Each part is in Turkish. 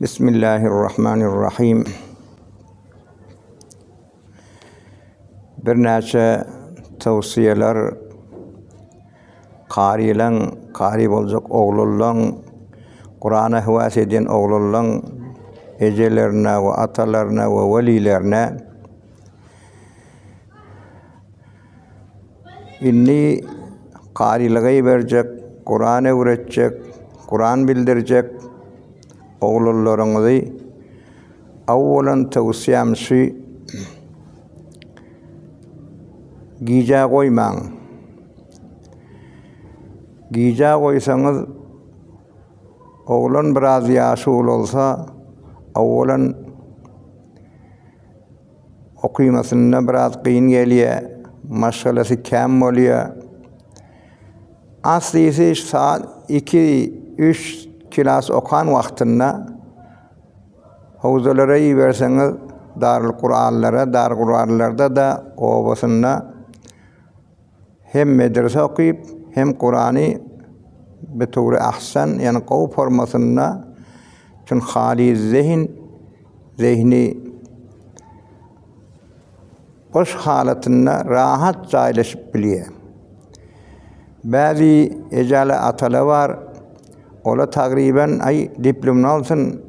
Bismillahirrahmanirrahim. Bir näçe tawsiyeler qari boljak oglullaň Qur'ana hawas eden oglullaň ejelerine we atalarına we welilerine inni qarilygy berjek, Qur'an öwretjek, Qur'an bildirjek oglullaryňyzy awwalan tawsiyem şu gija goýmaň. Gija goýsaňyz oglan biraz ýaşy bolsa awwalan okuymasyna biraz kyn gelýär, maşgalasy käm bolýar. Aslysy saat 2-3 kilas okan wagtynda howzalara ýiberseňiz Darul Qur'anlarda da obasynda hem medrese okuyup hem Kur'an'ı beturi ahsan yani qaw formasında çün hali zihni boş halatında rahat jaýlaşyp bilýär. Bazı ejale atalar var. Ola tagriben ay diplomunu alsın,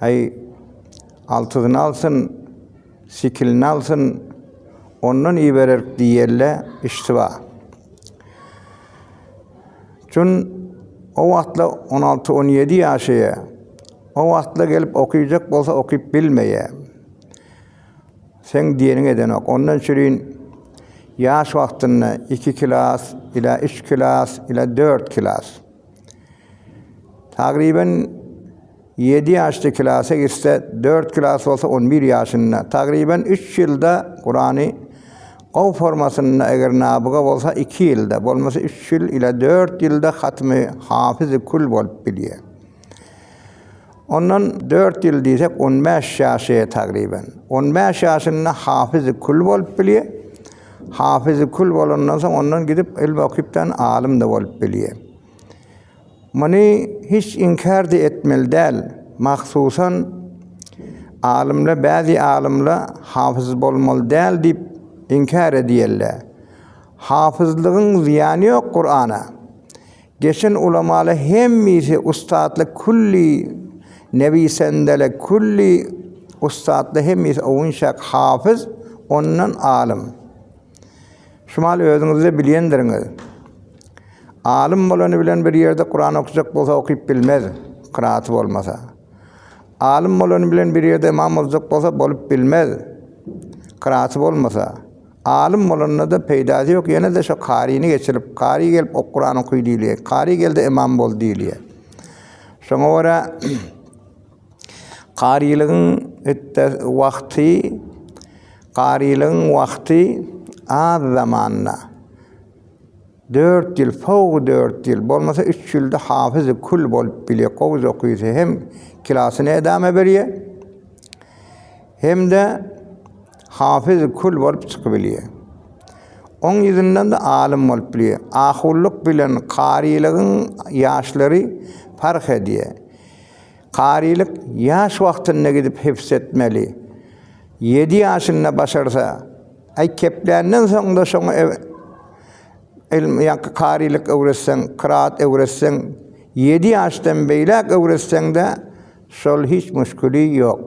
ay altıdını alsın, sikilini alsın, ondan iyi verir diýerler istiva. Çün o wagtla 16-17 ýaşa, o wagtla gelip okuyacak bolsa okuyup bilmeýär. Sen diýenin eden ok. Ondan şürin ýaş wagtynda 2 kilas ila 3 kilas ila 4 kilas. Tagriben 7 ýaşly klasa gitse 4 kilas bolsa 11 ýaşynda. Tagriben 3 ýylda Qur'any qaw formasynda eger nabyga bolsa 2 ýylda, bolmasa 3 ýyl ila 4 ýylda hatmy hafiz kul bolup bilýär. Ondan 4 ýyl diýsek 15 ýaşa tagriben. 15 ýaşynda hafiz kul bolup bilýär. Hafiz kul bolandan soň ondan gidip ilm okypdan alim da bolup bilýär. Mani hiç inkar da etmeli değil. Mahsusan alimler, bazı alimler hafız bolmalı değil deyip inkar ediyorlar. Hafızlığın ziyanı yok Kur'an'a. Geçen ulamalı hemmisi ustadlı kulli nebi sendele kulli ustadlı hemmisi ovunşak hafız ondan alim. Şumal özünüzde bilyendiriniz. Alim bolany bilen bir ýerde Qur'an okuyacak bolsa okuyup bilmez, kıraatı bolmasa. Alim bolany bilen bir ýerde imam bolacak bolsa bolup bilmez, kıraatı bolmasa. Alim bolanyna da peýdasy ýok, ýene de şo qaryny geçirip, qary gelip o Qur'an okuy diýilýär. Qary geldi imam bol diýilýär. Şoňa görä qarylygyň wagty az zamanna 4 ýyl, fawq 4 ýyl, bolmasa 3 ýylda hafiz kul bolup bilýär, gowuz okuysa hem klasyny edame berýär, hem de hafiz kul bolup çykyp bilýär. Oň ýüzünden de alim bolup bilýär. Ahullyk bilen qarylygyň ýaşlary fark edýär. Qarylyk ýaş wagtynda gidip hifz etmeli. 7 ýaşynda başarsa, ay kepländen soň da şoňa ilm ýa-da qarylyk öwretseň, kıraat öwretseň, 7 ýaşdan beýlek öwretseň de şol hiç müşkili ýok.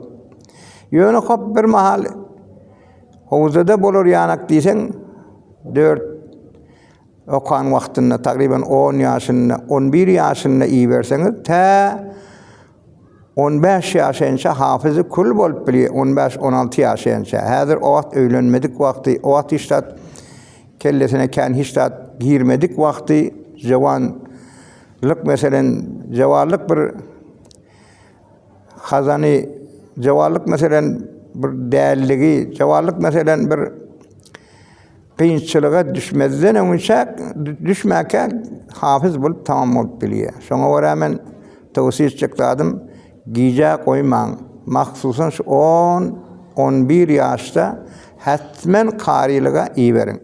Ýöne hop bir mahal howzada bolar ýanak diýseň 4 okan wagtynda tagriben 10 ýaşynda, 11 ýaşynda iyi berseňiz ta 15 ýaşynça hafiz kul bolup bilýär, 15-16 ýaşynça. Häzir o wagt öýlenmedik wagty, o wagt iştat kellesine kän hiçtat girmedik wagty, jawanlyk meselen, jawarlyk bir hazany, jawarlyk meselen bir dälligi, jawarlyk meselen bir kynçylyga düşmezden öňçe düşmäke hafiz bolup tamam bolup bilýär. Şoňa görä men tawsiýe etjekdim, gija goýmaň. Mahsusan şu 10-11 ýaşda hatmen qarylyga iý berin.